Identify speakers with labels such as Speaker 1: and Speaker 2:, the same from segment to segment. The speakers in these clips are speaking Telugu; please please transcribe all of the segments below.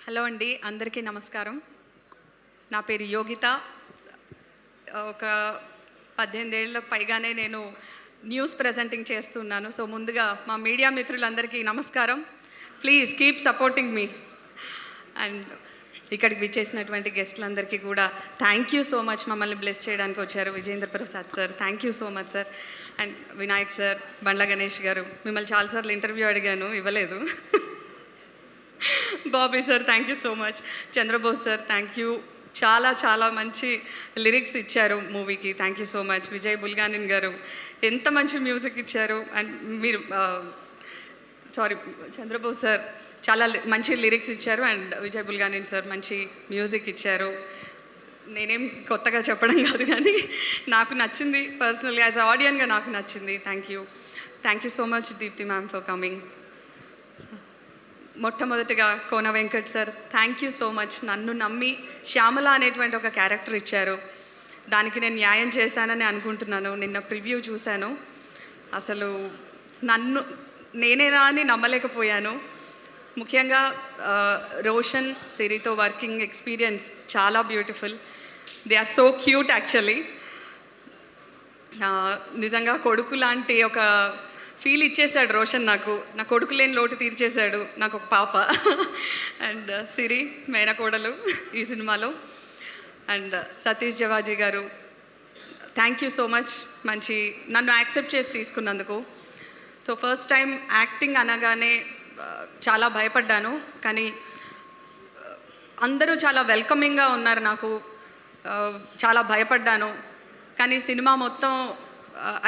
Speaker 1: హలో అండి, అందరికీ నమస్కారం. నా పేరు యోగిత. ఒక 18 ఏళ్ళ పైగానే నేను న్యూస్ ప్రెజెంటింగ్ చేస్తున్నాను. సో ముందుగా మా మీడియా మిత్రులందరికీ నమస్కారం. Please keep supporting me. And ఇక్కడికి విచ్చేసినటువంటి గెస్టులందరికీ కూడా థ్యాంక్ యూ సో మచ్. మమ్మల్ని బ్లెస్ చేయడానికి వచ్చారు Vijendra Prasad sir, thank you so much sir. And Vinayak sir, Bandla Ganesh garu, మిమ్మల్ని చాలాసార్లు ఇంటర్వ్యూ అడిగాను, ఇవ్వలేదు. Bobby sir, thank you so much. Chandrabose sir, thank you. చాలా చాలా మంచి లిరిక్స్ ఇచ్చారు మూవీకి, thank you so much. Vijay Bulganin garu ఎంత మంచి మ్యూజిక్ ఇచ్చారు. అండ్ మీరు చంద్రబోస్ సార్ చాలా మంచి లిరిక్స్ ఇచ్చారు. అండ్ విజయ్ బుల్గానిన్ సార్ మంచి మ్యూజిక్ ఇచ్చారు. నేనేం కొత్తగా చెప్పడం కాదు, కానీ నాకు నచ్చింది పర్సనల్గా, యాజ్ ఆడియన్గా నాకు నచ్చింది. Thank you so much Deepthi ma'am for coming. మొట్టమొదటిగా Kona Venkat sir, thank you so much. నన్ను నమ్మి శ్యామల అనేటువంటి ఒక క్యారెక్టర్ ఇచ్చారు. దానికి నేను న్యాయం చేశానని అనుకుంటున్నాను. నిన్న ప్రివ్యూ చూశాను, అసలు నేనేనా అని నమ్మలేకపోయాను. ముఖ్యంగా రోషన్ సిరితో వర్కింగ్ ఎక్స్పీరియన్స్ చాలా beautiful. They are so cute actually. నిజంగా కొడుకు లాంటి ఒక ఫీల్ ఇచ్చేసాడు రోషన్ నాకు. నా కొడుకు లేని లోటు తీర్చేశాడు. నాకు ఒక పాప అండ్ సిరి మేనకోడలు ఈ సినిమాలో. అండ్ సతీష్ జవాజీ గారు, థ్యాంక్ యూ సో మచ్. నన్ను యాక్సెప్ట్ చేసి తీసుకున్నందుకు. సో ఫస్ట్ టైం యాక్టింగ్ అనగానే చాలా భయపడ్డాను, కానీ అందరూ చాలా వెల్కమింగ్గా ఉన్నారు. నాకు చాలా భయపడ్డాను, కానీ సినిమా మొత్తం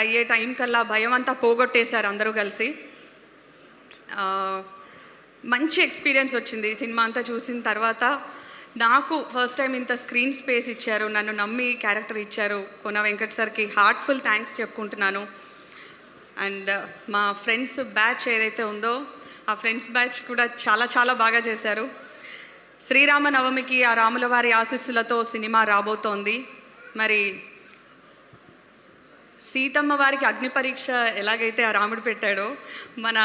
Speaker 1: అయ్యే టైం కల్లా భయం అంతా పోగొట్టేశారు అందరూ కలిసి. మంచి ఎక్స్పీరియన్స్ వచ్చింది సినిమా అంతా చూసిన తర్వాత. నాకు ఫస్ట్ టైం ఇంత స్క్రీన్ స్పేస్ ఇచ్చారు, నన్ను నమ్మి క్యారెక్టర్ ఇచ్చారు. కోన వెంకట్ సార్కి హార్ట్ఫుల్ థ్యాంక్స్ చెప్పుకుంటున్నాను. అండ్ మా ఫ్రెండ్స్ బ్యాచ్ ఏదైతే ఉందో, ఆ ఫ్రెండ్స్ బ్యాచ్ కూడా చాలా చాలా బాగా చేశారు. శ్రీరామనవమికి ఆ రాముల వారి ఆశీస్సులతో సినిమా రాబోతోంది. మరి సీతమ్మ వారికి అగ్ని పరీక్ష ఎలాగైతే ఆ రాముడు పెట్టాడో, మన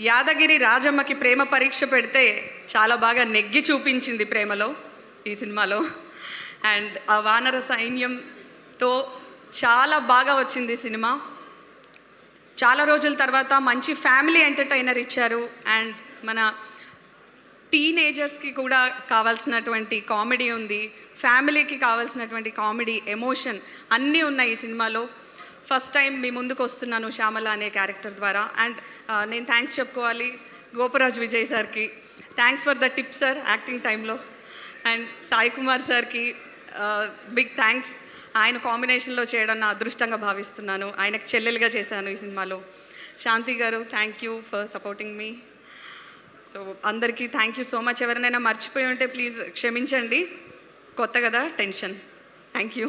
Speaker 1: యాదగిరి రాజమ్మకి ప్రేమ పరీక్ష పెడితే చాలా బాగా నెగ్గి చూపించింది ప్రేమలో ఈ సినిమాలో. అండ్ ఆ వానర సైన్యంతో చాలా బాగా వచ్చింది సినిమా. చాలా రోజుల తర్వాత మంచి ఫ్యామిలీ ఎంటర్టైనర్ ఇచ్చారు. అండ్ మన టీనేజర్స్కి కూడా కావాల్సినటువంటి కామెడీ ఉంది, ఫ్యామిలీకి కావాల్సినటువంటి కామెడీ, ఎమోషన్ అన్నీ ఉన్నాయి ఈ సినిమాలో. ఫస్ట్ టైం మీ ముందుకు వస్తున్నాను శ్యామల అనే క్యారెక్టర్ ద్వారా. అండ్ నేను థ్యాంక్స్ చెప్పుకోవాలి గోపరాజ్ విజయ్ సార్కి. Thanks for the tip sir acting టైంలో. అండ్ సాయి కుమార్ సార్కి బిగ్ థ్యాంక్స్. ఆయన కాంబినేషన్లో చేయడం నా అదృష్టంగా భావిస్తున్నాను. ఆయనకు చెల్లెలుగా చేశాను ఈ సినిమాలో. శాంతి గారు, thank you for supporting me. So అందరికీ థ్యాంక్ యూ సో మచ్. ఎవరినైనా మర్చిపోయి ఉంటే ప్లీజ్ క్షమించండి, కొత్త కదా, టెన్షన్. Thank you.